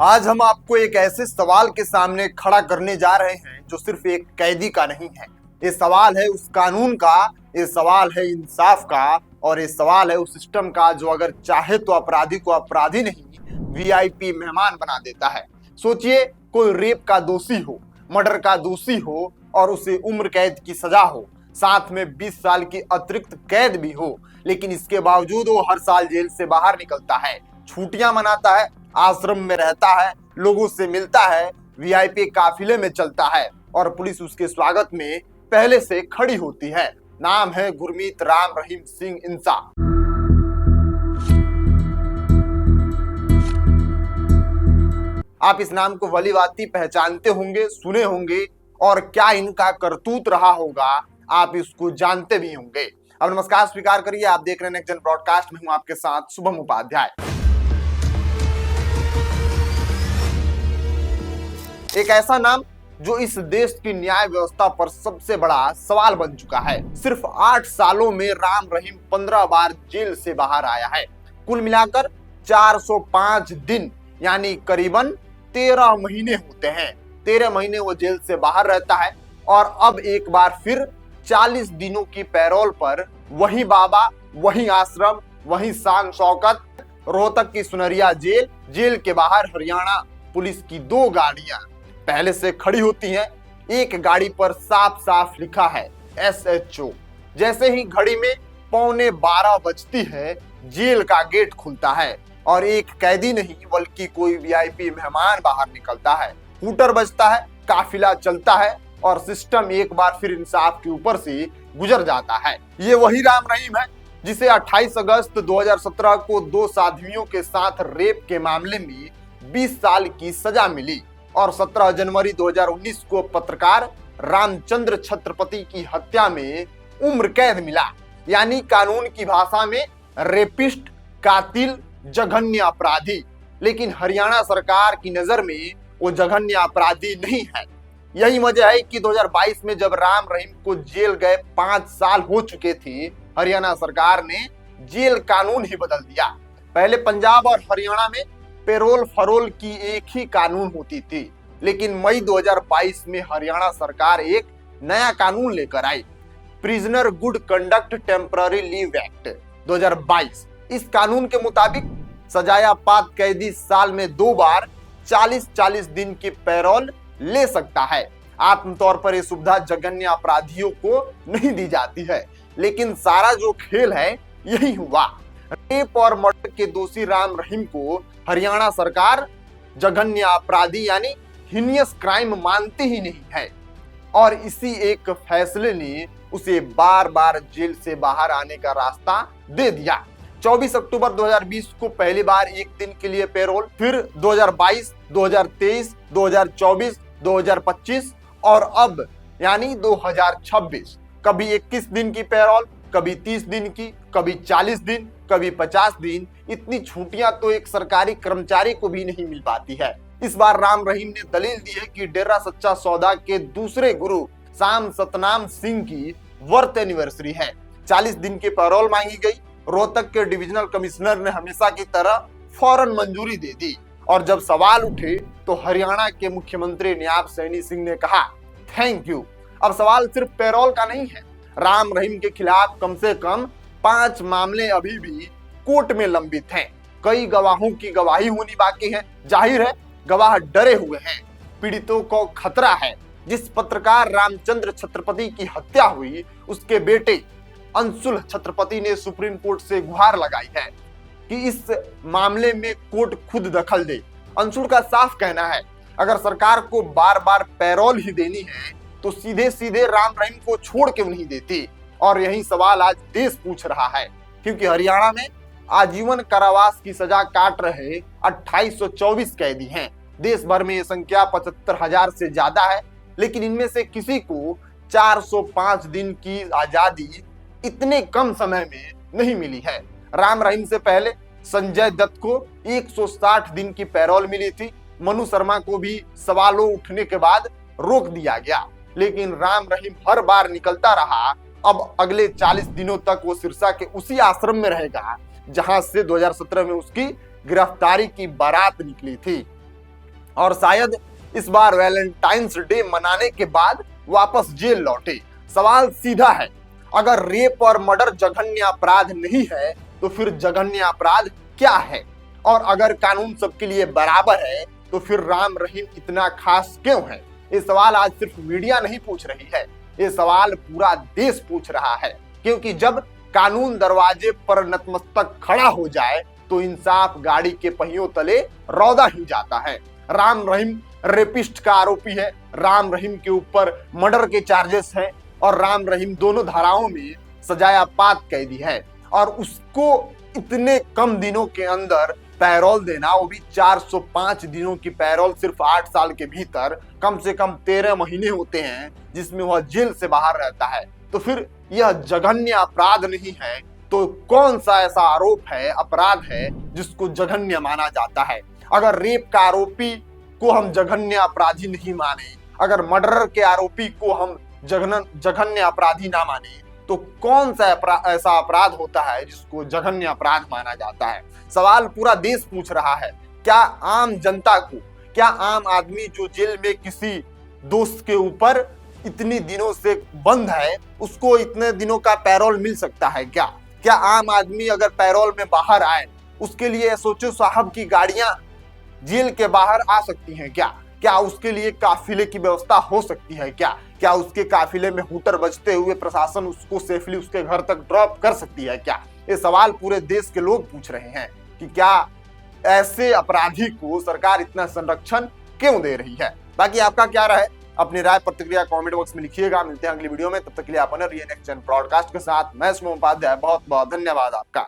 आज हम आपको एक ऐसे सवाल के सामने खड़ा करने जा रहे हैं जो सिर्फ एक कैदी का नहीं है। ये सवाल है उस कानून का, ये सवाल है इंसाफ का, और ये सवाल है उस सिस्टम का जो अगर चाहे तो अपराधी को अपराधी नहीं वीआईपी मेहमान बना देता है। सोचिए, कोई रेप का दोषी हो, मर्डर का दोषी हो और उसे उम्र कैद की सजा हो, साथ में 20 साल की अतिरिक्त कैद भी हो, लेकिन इसके बावजूद वो हर साल जेल से बाहर निकलता है, छुट्टियां मनाता है, आश्रम में रहता है, लोगों से मिलता है, वीआईपी काफिले में चलता है और पुलिस उसके स्वागत में पहले से खड़ी होती है। नाम है गुरमीत राम रहीम सिंह इंसा। आप इस नाम को भली भांति पहचानते होंगे, सुने होंगे, और क्या इनका करतूत रहा होगा आप इसको जानते भी होंगे। अब नमस्कार स्वीकार करिए, आप देख रहे हैं नेक्स्ट जन ब्रॉडकास्ट में हूं आपके साथ शुभम उपाध्याय। एक ऐसा नाम जो इस देश की न्याय व्यवस्था पर सबसे बड़ा सवाल बन चुका है। सिर्फ 8 सालों में राम रहीम 15 बार जेल से बाहर आया है। कुल मिलाकर 405 दिन यानी करीबन 13 महीने होते हैं। 13 महीने वो जेल से बाहर रहता है और अब एक बार फिर 40 दिनों की पैरोल पर वही बाबा, वही आश्रम, वही शान शौकत, रोहतक की सुनरिया जेल के बाहर हरियाणा पुलिस की 2 गाड़ियां पहले से खड़ी होती हैं। एक गाड़ी पर साफ साफ लिखा है SHO। जैसे ही घड़ी में 11:15 बजती है, जेल का गेट खुलता है और एक कैदी नहीं बल्कि कोई वीआईपी मेहमान बाहर निकलता है। हूटर बजता है, काफिला चलता है और सिस्टम एक बार फिर इंसाफ के ऊपर से गुजर जाता है। ये वही राम रहीम है जिसे 28 अगस्त 2017 को 2 साध्वियों के साथ रेप के मामले में 20 साल की सजा मिली और 17 जनवरी 2019 को पत्रकार रामचंद्र छत्रपति की हत्या में उम्र कैद मिला। यानी कानून की भाषा में रेपिस्ट, कातिल, जघन्य अपराधी। लेकिन हरियाणा सरकार की नजर में वो जघन्य अपराधी नहीं है। यही वजह है कि 2022 में जब राम रहीम को जेल गए 5 साल हो चुके थे, हरियाणा सरकार ने जेल कानून ही बदल दिया। पहले पंजाब और हरियाणा में पेरोल फरोल की एक ही कानून होती थी, लेकिन मई 2022 में हरियाणा सरकार एक नया कानून लेकर आई, prisoner good conduct temporary leave act 2022। इस कानून के मुताबिक सजायापात कैदी साल में 2 बार 40-40 दिन की पैरोल ले सकता है। आमतौर पर यह सुविधा जघन्य अपराधियों को नहीं दी जाती है, लेकिन सारा जो खेल है यही हुआ। रेप और मर्डर के दोषी राम रहीम को हरियाणा सरकार जघन्य अपराधी यानी हीनियस क्राइम मानती ही नहीं है और इसी एक फैसले ने उसे बार बार जेल से बाहर आने का रास्ता दे दिया। 24 अक्टूबर 2020 को पहली बार एक दिन के लिए पैरोल, फिर 2022, 2023, 2024, 2025 और अब यानी 2026 कभी 21 दिन की पैरोल, कभी 30 दिन की, कभी 40 दिन, कभी 50 दिन। इतनी छुट्टियां तो एक सरकारी कर्मचारी को भी नहीं मिल पाती है। इस बार राम रहीम ने दलील दी है कि डेरा सच्चा सौदा के दूसरे गुरु शाम सतनाम सिंह की वर्थ एनिवर्सरी है। 40 दिन की पैरोल मांगी गई। रोहतक के डिविजनल कमिश्नर ने हमेशा की तरह फौरन मंजूरी दे दी और जब सवाल उठे तो हरियाणा के मुख्यमंत्री नायब सैनी सिंह ने कहा थैंक यू। अब सवाल सिर्फ पैरोल का नहीं है। राम रहीम के खिलाफ कम से कम 5 मामले अभी भी कोर्ट में लंबित हैं। कई गवाहों की गवाही होनी बाकी है। जाहिर है गवाह डरे हुए हैं, पीड़ितों को खतरा है। जिस पत्रकार रामचंद्र छत्रपति की हत्या हुई, उसके बेटे अंशुल छत्रपति ने सुप्रीम कोर्ट से गुहार लगाई है कि इस मामले में कोर्ट खुद दखल दे। अंशुल का साफ कहना है अगर सरकार को बार बार पैरोल ही देनी है तो सीधे सीधे राम रहीम को छोड़ क्यों नहीं देती। और यही सवाल आज देश पूछ रहा है, क्योंकि हरियाणा में आजीवन कारावास की सजा काट रहे 2824 कैदी हैं। देश भर में ये संख्या 75,000 से ज्यादा है, लेकिन इनमें से किसी को 405 दिन की आजादी इतने कम समय में नहीं मिली है। राम रहीम से पहले संजय दत्त को 160 दिन की पैरोल मिली थी। मनु शर्मा को भी सवालों उठने के बाद रोक दिया गया, लेकिन राम रहीम हर बार निकलता रहा। अब अगले 40 दिनों तक वो सिरसा के उसी आश्रम में रहेगा जहां से 2017 में उसकी गिरफ्तारी की बारात निकली थी। और शायद इस बार वैलेंटाइंस डे मनाने के बाद वापस जेल लौटे। सवाल सीधा है, अगर रेप और मर्डर जघन्य अपराध नहीं है तो फिर जघन्य अपराध क्या है? और अगर कानून सबके लिए बराबर है तो फिर राम रहीम इतना खास क्यों है? ये सवाल आज सिर्फ मीडिया नहीं पूछ रही है, ये सवाल पूरा देश पूछ रहा है। क्योंकि जब कानून दरवाजे पर नतमस्तक खड़ा हो जाए तो इंसाफ गाड़ी के पहियों तले रौंदा ही जाता है। राम रहीम रेपिस्ट का आरोपी है, राम रहीम के ऊपर मर्डर के चार्जेस हैं और राम रहीम दोनों धाराओं में सजायापात कैदी है, और उसको इतने कम दिनों के अंदर पैरोल देना, वो भी 405 दिनों की पैरोल सिर्फ 8 साल के भीतर, कम से कम 13 महीने होते हैं जिसमें वह जेल से बाहर रहता है। तो फिर यह जघन्य अपराध नहीं है तो कौन सा ऐसा आरोप है, अपराध है जिसको जघन्य माना जाता है? अगर रेप का आरोपी को हम जघन्य अपराधी नहीं माने, अगर मर्डर के आरोपी को हम जघन्य अपराधी ना माने, तो कौन सा ऐसा अपराध होता है जिसको जघन्य अपराध माना जाता है? सवाल पूरा देश पूछ रहा है। क्या आम जनता को, क्या आम आदमी जो जेल में किसी दोस्त के ऊपर इतनी दिनों से बंद है, उसको इतने दिनों का पैरोल मिल सकता है क्या? क्या आम आदमी अगर पैरोल में बाहर आए, उसके लिए एसओजी साहब की गाड़ियां जेल के बाहर आ सकती हैं क्या? क्या उसके लिए काफिले की व्यवस्था हो सकती है क्या? क्या उसके काफिले में हूटर बजते हुए प्रशासन उसको सेफली उसके घर तक ड्रॉप कर सकती है क्या? ये सवाल पूरे देश के लोग पूछ रहे हैं कि क्या ऐसे अपराधी को सरकार इतना संरक्षण क्यों दे रही है? बाकी आपका क्या राय है? अपनी राय प्रतिक्रिया कमेंट बॉक्स में लिखिएगा। मिलते हैं अगली वीडियो में, तब तक के लिए आप बने रहिए नेक्स्ट जन ब्रॉडकास्ट के साथ। मैं सुमन उपाध्याय, बहुत बहुत धन्यवाद आपका।